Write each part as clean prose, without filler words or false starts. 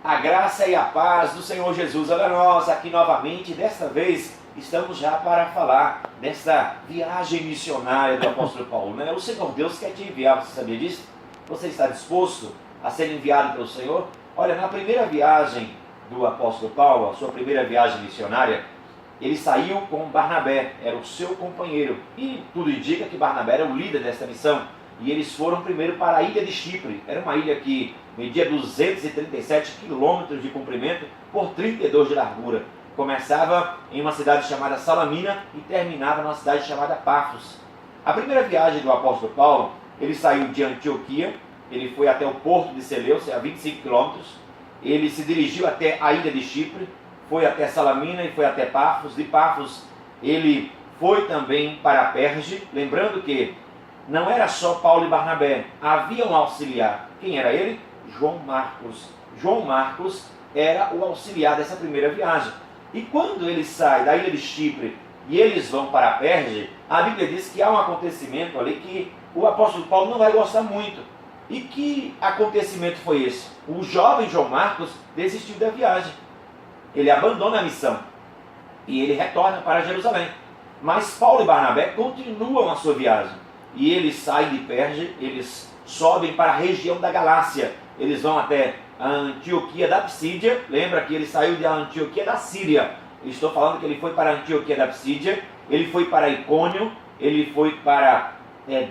A graça e a paz do Senhor Jesus. Olha nós aqui novamente, desta vez estamos já para falar desta viagem missionária do apóstolo Paulo, né? O Senhor Deus quer te enviar, você sabia disso? Você está disposto a ser enviado pelo Senhor? Olha, na primeira viagem do apóstolo Paulo, a sua primeira viagem missionária, ele saiu com Barnabé, era o seu companheiro, e tudo indica que Barnabé era o líder desta missão. E eles foram primeiro para a ilha de Chipre. Era uma ilha que media 237 quilômetros de comprimento por 32 de largura. Começava em uma cidade chamada Salamina e terminava numa cidade chamada Pafos. A primeira viagem do apóstolo Paulo, ele saiu de Antioquia, ele foi até o porto de Seleucia, a 25 quilômetros. Ele se dirigiu até a ilha de Chipre, foi até Salamina e foi até Pafos. De Pafos ele foi também para Perge, lembrando que não era só Paulo e Barnabé, havia um auxiliar. Quem era ele? João Marcos. João Marcos era o auxiliar dessa primeira viagem. E quando ele sai da ilha de Chipre e eles vão para Perge, a Bíblia diz que há um acontecimento ali que o apóstolo Paulo não vai gostar muito. E que acontecimento foi esse? O jovem João Marcos desistiu da viagem. Ele abandona a missão e ele retorna para Jerusalém. Mas Paulo e Barnabé continuam a sua viagem. E eles saem de Perge, eles sobem para a região da Galácia. Eles vão até a Antioquia da Psídia. Lembra que ele saiu da Antioquia da Síria. Estou falando que ele foi para a Antioquia da Psídia, ele foi para Icônio, ele foi para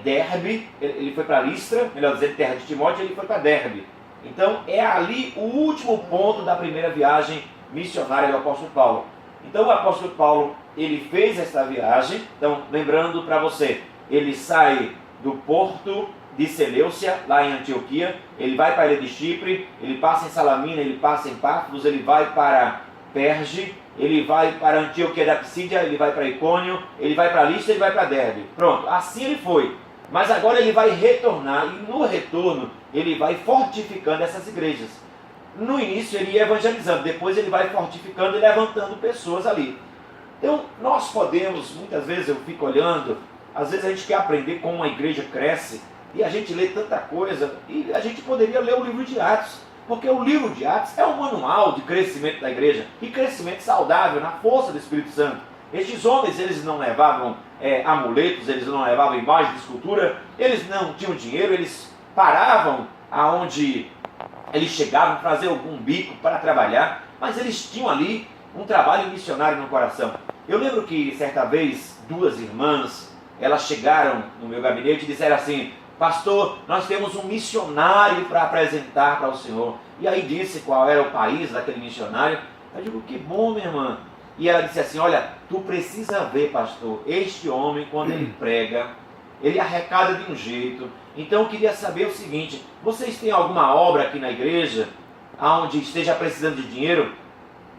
Derbe, ele foi para Listra, melhor dizendo, terra de Timóteo, ele foi para Derbe. Então é ali o último ponto da primeira viagem missionária do apóstolo Paulo. Então o apóstolo Paulo, ele fez esta viagem. Então, lembrando para você, ele sai do porto de Seleucia, lá em Antioquia, ele vai para a ilha de Chipre, ele passa em Salamina, ele passa em Pafos, ele vai para Perge, ele vai para Antioquia da Psídia, ele vai para Icônio, ele vai para Listra, ele vai para Derbe. Pronto, assim ele foi. Mas agora ele vai retornar e no retorno ele vai fortificando essas igrejas. No início ele ia evangelizando, depois ele vai fortificando e levantando pessoas ali. Então nós podemos, muitas vezes eu fico olhando, às vezes a gente quer aprender como uma igreja cresce e a gente lê tanta coisa e a gente poderia ler o livro de Atos, porque o livro de Atos é um manual de crescimento da igreja e crescimento saudável na força do Espírito Santo. Estes homens, eles não levavam amuletos, eles não levavam imagens de escultura, eles não tinham dinheiro, eles paravam aonde eles chegavam a fazer algum bico para trabalhar, mas eles tinham ali um trabalho missionário no coração. Eu lembro que certa vez duas irmãs, elas chegaram no meu gabinete e disseram assim: pastor, nós temos um missionário para apresentar para o senhor. E aí disse qual era o país daquele missionário. Eu digo, que bom, minha irmã. E ela disse assim: olha, tu precisa ver, pastor, este homem quando ele prega, ele arrecada de um jeito. Então eu queria saber o seguinte: vocês têm alguma obra aqui na igreja onde esteja precisando de dinheiro?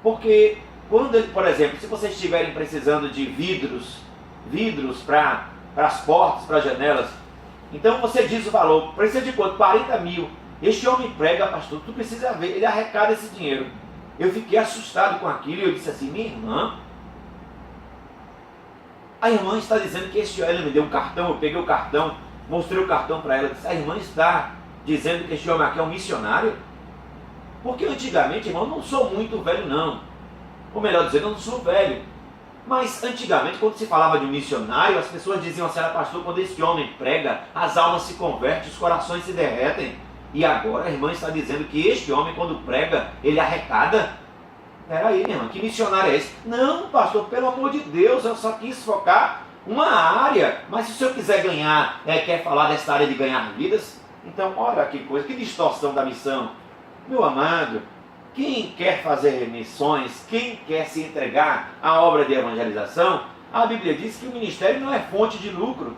Porque quando ele, por exemplo, se vocês estiverem precisando de vidros para as portas, para as janelas, então você diz o valor, precisa de quanto? 40 mil. Este homem prega, pastor, tu precisa ver, ele arrecada esse dinheiro. Eu fiquei assustado com aquilo e eu disse assim: minha irmã, a irmã está dizendo que este homem, ela me deu um cartão, eu peguei o cartão, mostrei o cartão para ela, disse: a irmã está dizendo que este homem aqui é um missionário? Porque antigamente, irmão, eu não sou muito velho não, ou melhor dizendo, eu não sou velho, mas antigamente, quando se falava de um missionário, as pessoas diziam assim: pastor, quando este homem prega, as almas se convertem, os corações se derretem. E agora a irmã está dizendo que este homem, quando prega, ele arrecada? Peraí, minha irmã, que missionário é esse? Não, pastor, pelo amor de Deus, eu só quis focar uma área. Mas se o senhor quiser ganhar, quer falar dessa área de ganhar vidas, então olha que coisa, que distorção da missão. Meu amado, quem quer fazer missões, quem quer se entregar à obra de evangelização, a Bíblia diz que o ministério não é fonte de lucro.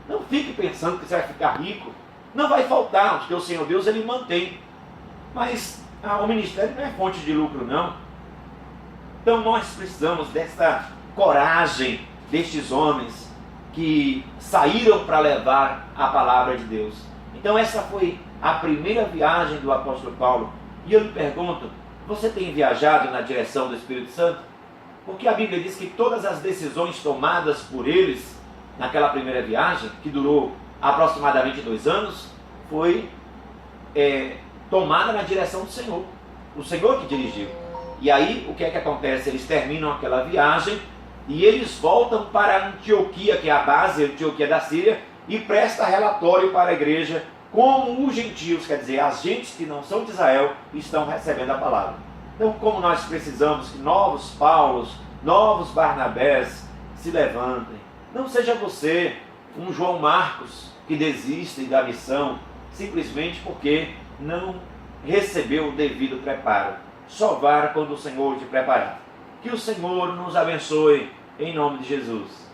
Não fique pensando que você vai ficar rico. Não vai faltar, porque o Senhor Deus, ele mantém. Mas o ministério não é fonte de lucro, não. Então nós precisamos dessa coragem destes homens que saíram para levar a palavra de Deus. Então essa foi a primeira viagem do apóstolo Paulo. E eu lhe pergunto, você tem viajado na direção do Espírito Santo? Porque a Bíblia diz que todas as decisões tomadas por eles naquela primeira viagem, que durou aproximadamente 2 anos, foi tomada na direção do Senhor. o Senhor que dirigiu. E aí, o que é que acontece? Eles terminam aquela viagem e eles voltam para Antioquia, que é a base, Antioquia da Síria, e presta relatório para a igreja como os gentios, quer dizer, as gentes que não são de Israel, estão recebendo a palavra. Então, como nós precisamos que novos Paulos, novos Barnabés se levantem. Não seja você um João Marcos que desiste da missão simplesmente porque não recebeu o devido preparo. Só vá quando o Senhor te preparar. Que o Senhor nos abençoe em nome de Jesus.